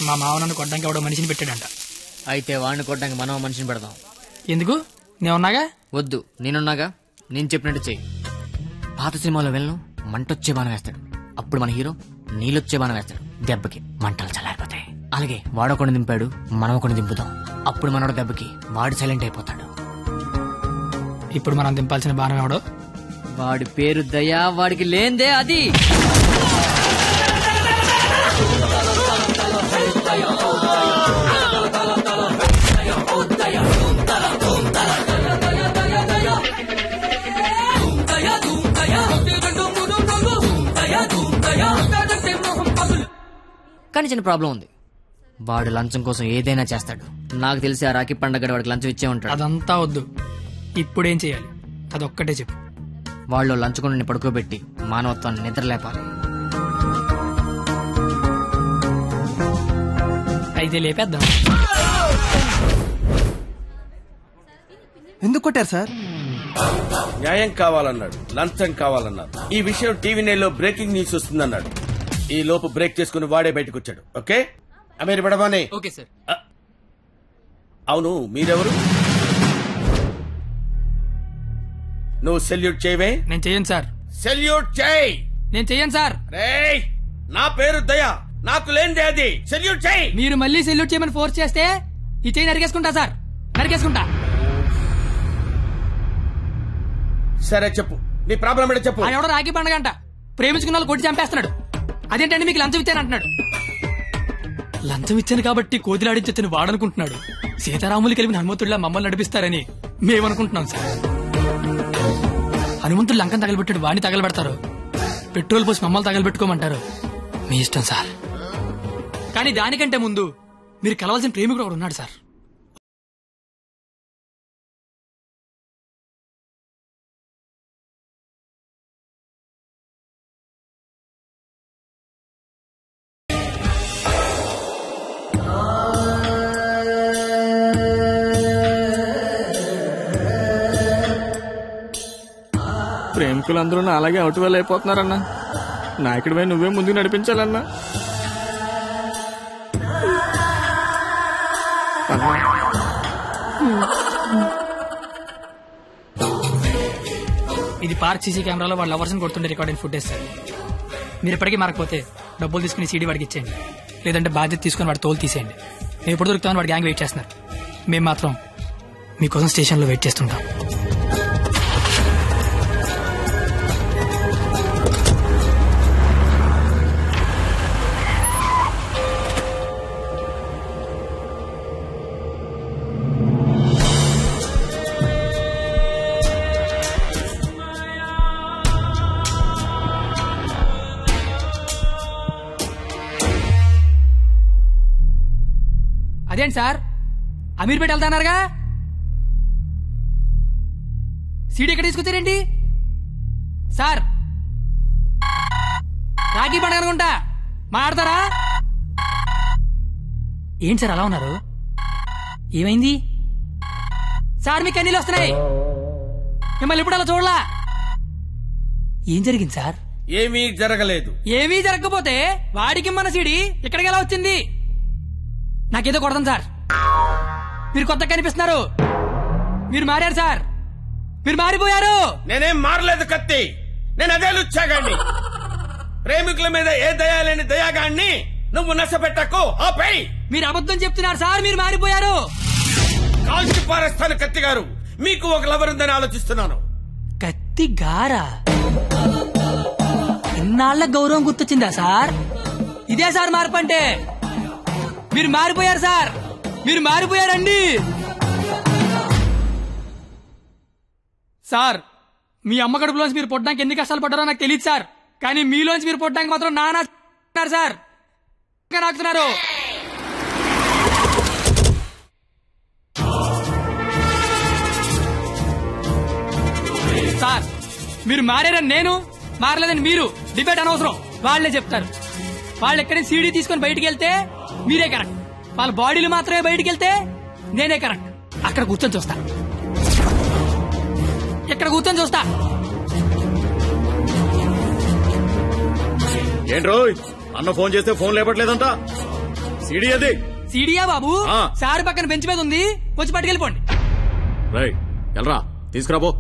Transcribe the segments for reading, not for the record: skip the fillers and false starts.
మా మావ నన్ను కొట్టడానికి ఎవడో మనిషిని పెట్టాడంట. అయితే వాడిని కొట్టడానికి మనం మనిషిని పెడదాం. ఎందుకు? నేనున్నాగా. వద్దు, నేనున్నాగా. నేను చెప్పినట్టు చెయ్యి. పాత సినిమాలో వెళ్ళను మంటొచ్చే బాణం వేస్తాడు, అప్పుడు మన హీరో నీళ్ళొచ్చే బాణం వేస్తాడు, దెబ్బకి మంటలు చల్లారిపోతాయి. అలాగే వాడొకడిని దింపాడు, మనం ఒకడిని దింపుదాం, అప్పుడు మనోడు దెబ్బకి వాడు సైలెంట్ అయిపోతాడు. ఇప్పుడు మనం దింపాల్సిన బాణం ఎవడో? వాడి పేరు దయా, వాడికి లేందే అది. కానీ చిన్న ప్రాబ్లం ఉంది. వాడు లంచం కోసం ఏదైనా చేస్తాడు. నాకు తెలిసి ఆ రాఖీ పండగ వాడికి లంచం ఇచ్చే ఉంటాడు. అదంతా వద్దు, ఇప్పుడేం చేయాలి అదొక్కటే చెప్పు. వాళ్ళు లంచుకొని పడుకోబెట్టి మానవత్వాన్ని నిద్ర లేపాలి. అయితే లేపేద్దాం. ఎందుకు కొట్టారు సార్? న్యాయం కావాలన్నాడు, లంచం కావాలన్నాడు. ఈ విషయం టీవీ నైన్లో బ్రేకింగ్ న్యూస్ వస్తుందన్నాడు. ఈ లోపు బ్రేక్ చేసుకుని వాడే బయటకు వచ్చాడు. ఓకే అమీర్ బడబానే. Okay sir. అవును, మీరెవరు? నువ్వు సెల్యూట్ చేయవే? నేను చెయ్యను సార్. సెల్యూట్ చేయి. నేను చెయ్యను సార్. రేయ్, నా పేరు దయా, నాకు లేనిదే అది. సెల్యూట్ చేయి. మీరు మళ్ళీ సెల్యూట్ చేయమని ఫోర్స్ చేస్తే ఈ చేయి నరికేసుకుంటా సార్, నరికేసుకుంటా. సరే చెప్పు, నీ ప్రాబ్లం ఏంటో చెప్పు. ఎవడో రాఖీ పండుగ అంట ప్రేమించుకున్న వాళ్ళు కొట్టి చంపేస్తున్నాడు. అదేంటంటే మీకు లంచం ఇచ్చాను అంటున్నాడు. లంచం ఇచ్చాను కాబట్టి కోతిలాడించని వాడనుకుంటున్నాడు. సీతారాములు కలిపిన హనుమంతుడిలా మమ్మల్ని నడిపిస్తారని మేమనుకుంటున్నాం సార్. హనుమంతుడు లంకం తగలబెట్టాడు, వాడిని తగలబెడతారు. పెట్రోల్ పోసి మమ్మల్ని తగలబెట్టుకోమంటారు. మీ ఇష్టం సార్. కానీ దానికంటే ముందు మీరు కలవాల్సిన ప్రేమికుడు ఒకడు ఉన్నాడు సార్. ప్రేమికులందరూ అలాగే అవుట్ వెల్ అయిపోతున్నారన్నా. నాయకుడిపై నువ్వే ముందుకు నడిపించాలన్నా. ఇది పార్క్ సీసీ కెమెరాలో వాళ్ళ లవర్స్ కొడుతుండే రికార్డింగ్ ఫుటేజ్ సార్. మీరు ఇప్పటికీ మారకపోతే డబ్బులు తీసుకుని సీడీ వాడికి ఇచ్చేయండి, లేదంటే బాధ్యత తీసుకుని వాడి తోలు తీసేయండి. మేము ఎప్పుడు దొరుకుతామని వాడి గ్యాంగ్ వెయిట్ చేస్తున్నారు. మేము మాత్రం మీకోసం స్టేషన్లో వెయిట్ చేస్తుంటాం. అదేంటి సార్, అమీర్పేట వెళ్తాన్నారుగా, సీడీ ఎక్కడ తీసుకొచ్చారేంటి సార్? రాఖీ పండుగ అనుకుంటా, మాట్లాడతారా? ఏంటి సార్ అలా ఉన్నారు? ఏమైంది సార్? మీకు కన్నీళ్ళు వస్తున్నాయి. మిమ్మల్ని ఎప్పుడు అలా చూడలా. ఏం జరిగింది సార్? ఏమీ జరగలేదు. ఏమీ జరగకపోతే వాడికి మన సీడీ ఇక్కడికి ఎలా వచ్చింది? నాకేదో కొడతాను సార్. మీరు కొత్తగా కనిపిస్తున్నారు. మీరు మారారు సార్, మీరు మారిపోయారు. నేనేం మారలేదు కత్తి, నేను అదే లుచ్చాగాన్ని. ప్రేమికుల మీద ఏ దయాలేని దయాగాన్ని నువ్వు నష్టపెట్టకు. ఆపై మీరు అబద్ధం చెప్తున్నారు సార్, మీరు మారిపోయారు. కాల్చి పారేస్తాను కత్తి గారు. మీకు ఒక లవర్ ఉందని ఆలోచిస్తున్నాను. కత్తి గారా? ఇన్నాళ్ల గౌరవం గుర్తొచ్చిందా సార్? ఇదే సార్ మార్పు అంటే. మీరు మారిపోయారు సార్, మీరు మారిపోయారండి సార్. మీ అమ్మ కడుపులోంచి మీరు పొట్టడానికి ఎన్ని కష్టాలు పడ్డారో నాకు తెలియదు సార్, కానీ మీలోంచి మీరు పొట్టడానికి మాత్రం నానా సార్ నాకుతున్నారు సార్. మీరు మారారని నేను, మారలేదని మీరు డిబేట్ అనవసరం. వాళ్లే చెప్తారు. వాళ్ళు ఎక్కడి సీడీ తీసుకొని బయటికి వెళ్తే మీరే కరెక్ట్, వాళ్ళ బాడీలు మాత్రమే బయటికి వెళ్తే నేనే కరెక్ట్. అక్కడ కూర్చొని చూస్తా, ఇక్కడ కూర్చొని చూస్తా. ఏంట్రోయ్, అన్న ఫోన్ చేస్తే ఫోన్ లేపట్లేదంట. సీడీ అది. సీడియా బాబు ఆ. సార్ పక్కన బెంచ్ మీద ఉంది, వచ్చి పట్టుకెళ్ళిపోండి. రై ఎల్రా తీసుకురాబో.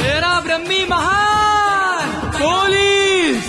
मेरा ब्रह्मी महान पुलिस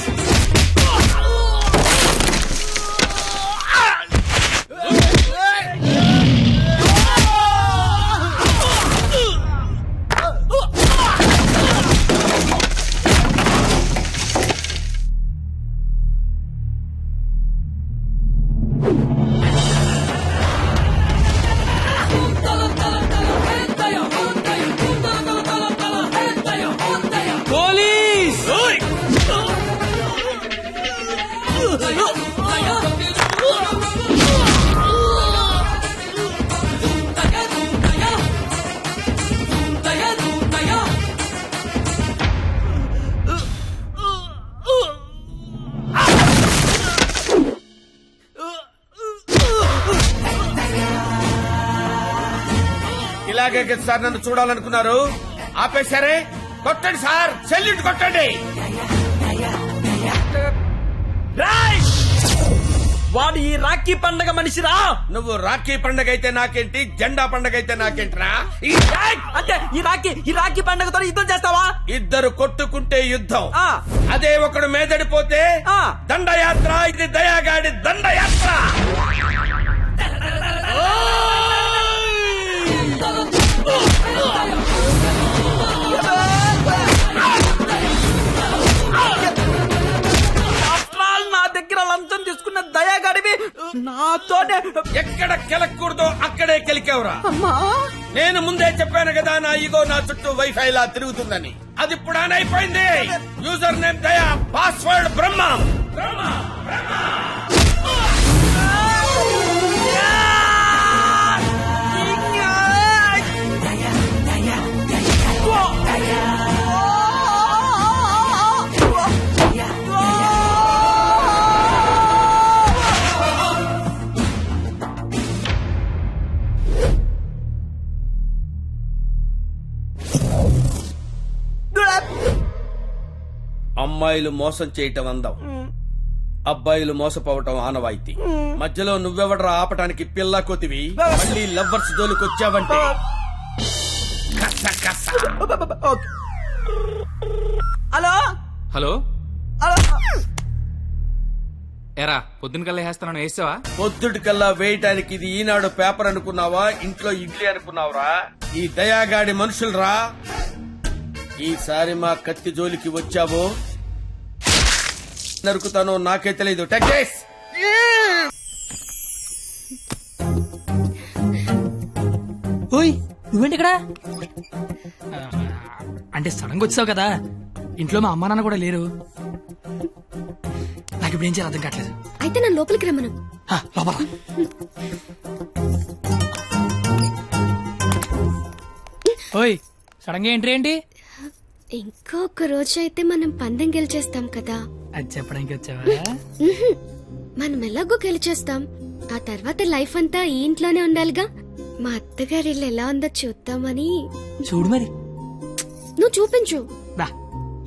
ఇలాగే సార్ నన్ను చూడాలనుకున్నారు, ఆపేశారే. కొట్టండి సార్, సెల్యూట్ కొట్టండి. వాడు ఈ రాఖీ పండగ మనిషిరా. నువ్వు రాఖీ పండగ అయితే నాకేంటి, జెండా పండగ అయితే నాకేంటిరా? అంటే ఈ రాఖీ పండగతో యుద్ధం చేస్తావా? ఇద్దరు కొట్టుకుంటే యుద్ధం, ఆ. అదే ఒకడు మేదడిపోతే ఆ. దండయాత్ర. ఇది దయాగాడి దండయాత్ర. నా దగ్గర లంచం తీసుకున్న దయాగాడివి నాతోనే ఎక్కడ కెలకూడదో అక్కడే కెలికేవరా. అమ్మా. నేను ముందే చెప్పాను కదా, నా ఈగో నా చుట్టూ వైఫై లా తిరుగుతుందని. అది ఇప్పుడు ఆన్ అయిపోయింది. యూజర్ నేమ్ దయా, పాస్వర్డ్ బ్రహ్మ. అమ్మాయిలు మోసం చేయటం అందం, అబ్బాయిలు మోసపోవటం ఆనవాయితీ. మధ్యలో నువ్వెవడరా ఆపటానికి పిల్ల కొతివి? మళ్ళీ లవ్వర్స్ జోలికొచ్చావంటే హలో హలో హలో. ఎరా పొద్దున కల్లా వేస్తాను వేసావా? పొద్దుటి కల్లా వేయటానికి ఇది ఈనాడు పేపర్ అనుకున్నావా, ఇంట్లో ఇడ్లీ అనుకున్నావురా? ఈ దయాగాడి మనుషులరా. ఈసారి మా కత్తి జోలికి వచ్చావో నరుకుతానో నాకే తెలీదు. టెక్స్ ఓయ్ నువ్వేంటి ఇక్కడ? అంటే సడన్ గా వచ్చావు కదా, ఇంట్లో మా అమ్మా నాన్న కూడా లేరు. నాకు ఇప్పుడు ఏం చేయాలి అర్థం కావట్లేదు. అయితే నన్ను లోపలికి రమ్మను. లోపల ఓయ్ సడన్ గా ఎంట్రీ ఏంటి? ఇంకొక రోజు అయితే మనం పందెం గెలిచేస్తాం కదా. అది చెప్పడానికి వచ్చావా? మనం ఎలాగో గెలిచేస్తాం, ఆ తర్వాత లైఫ్ అంతా ఈ ఇంట్లోనే ఉండాలిగా. మా అత్తగారి ఇల్లు ఎలా ఉందో చూద్దామని. చూడు మరి. నువ్వు చూపించు. దా,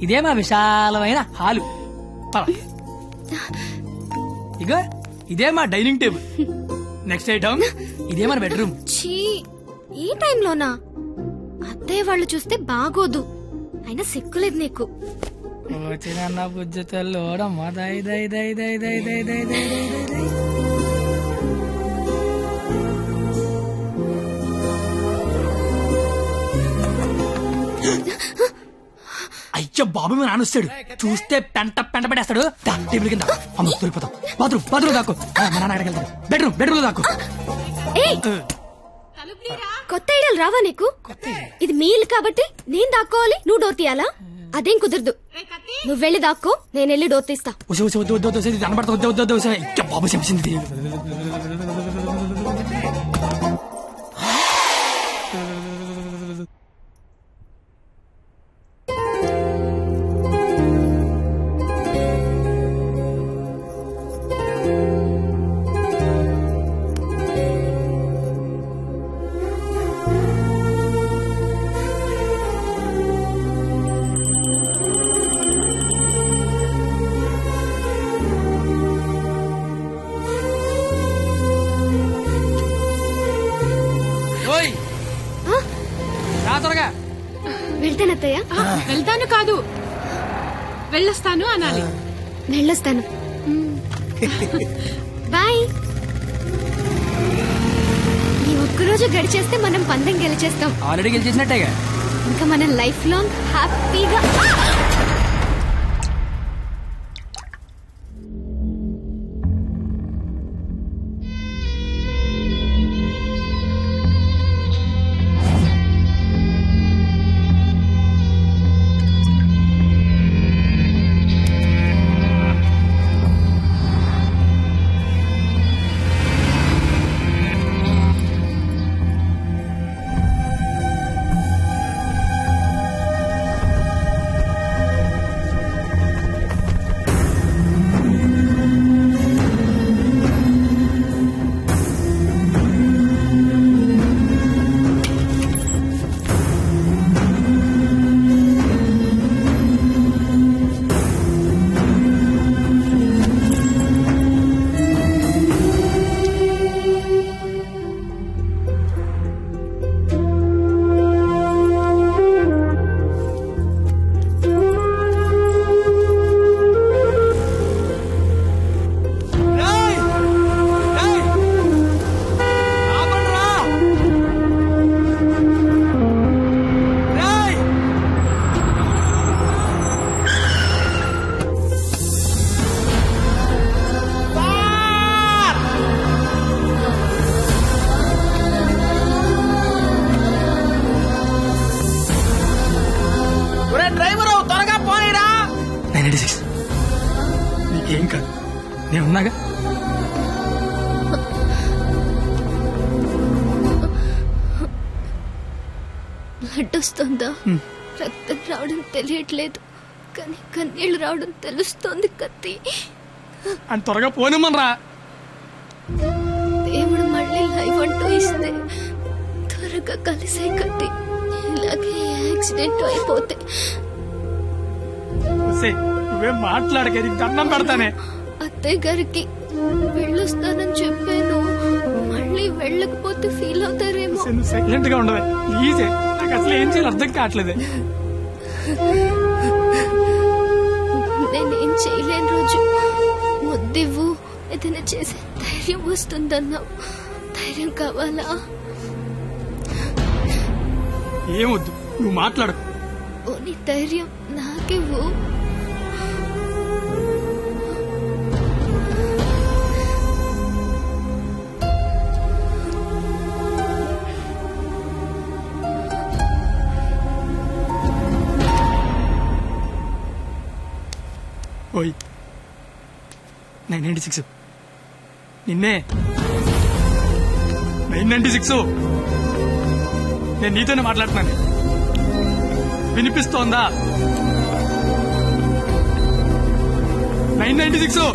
ఇదే మా విశాలమైన హాలు. పద. ఇగో ఇదే మా డైనింగ్ టేబుల్. నెక్స్ట్ ఐటమ్ ఇదే మన బెడ్రూమ్. ఛీ, ఈ టైంలోనా? అత్తయ్య వాళ్ళు చూస్తే బాగోదు. అయినా సిగ్గులేదు నీకు. వచ్చిన బుజ్జి తల్లోడమ్మా. దై దై దై దై దై దై దై దై దై దై. అయ్యో బాబు మీ నాన్న వస్తాడు, చూస్తే పెంట పెంట పడేస్తాడు. టేబుల్ కింద అమ్మ దొరికిపోతాం. బాత్రూమ్ దాకు. మా నాన్న అక్కడికి వెళ్తాడు. బెడ్రూమ్ దాకు. ఏయ్, కొత్త ఐడియాలు రావా నీకు? ఇది మీ ఇల్లు కాబట్టి నేను దాక్కోవాలి, నువ్వు డోర్ తీయాలా? అదేం కుదరదు. నువ్వు వెళ్ళి దాక్కో, నేను వెళ్ళి డోర్ తీస్తా. బాబు చెప్పింది. వెళ్తానత్తయ్య. వెళ్తాను కాదు, వెళ్ళొస్తాను అనాలి. వెళ్ళొస్తాను. బాయ్. ఈ ఒక్కరోజు గడిచేస్తే మనం పందెం గెలిచేస్తాం. ఆల్రెడీ గెలిచేసినట్టేగా. ఇంకా మనం లైఫ్ లాంగ్ హ్యాపీగా. నీకేం కాదు, నేనున్నాగా. బ్లడ్ వస్తుందా? రక్తం రావడం తెలియట్లేదు, కానీ కన్నీళ్లు రావడం తెలుస్తోంది. కత్తి అని త్వరగా పోనిమ్మనరా. దేవుడు మళ్ళీ లైఫ్ అంటూ ఇస్తే త్వరగా కలిసే కత్తి. ఇలాగే యాక్సిడెంట్ అయిపోతే నువ్వేం మాట్లాడక, దండం పెడతానే. అత్తయ్య గారికి వెళ్ళొస్తానని చెప్పాను, మళ్ళీ వెళ్ళకపోతే ఫీల్ అవుతారేమో. సైలెంట్ గా ఉండదు ప్లీజ్. నాకు అసలు ఏం చేయాలి అర్థం కావట్లేదు. నేనేం చేయలేని రోజు ముద్దివ్వు, ఏదైనా చేసే ధైర్యం వస్తుందన్నావు. ధైర్యం కావాలా? ఏమొద్దు, నువ్వు మాట్లాడు. ఓ నీ ధైర్యం నాకివ్వు. ఓయ్ 996 నిన్నే 996 నేను నీతోనే మాట్లాడుతున్నాను. వినిపిస్తోందా? 996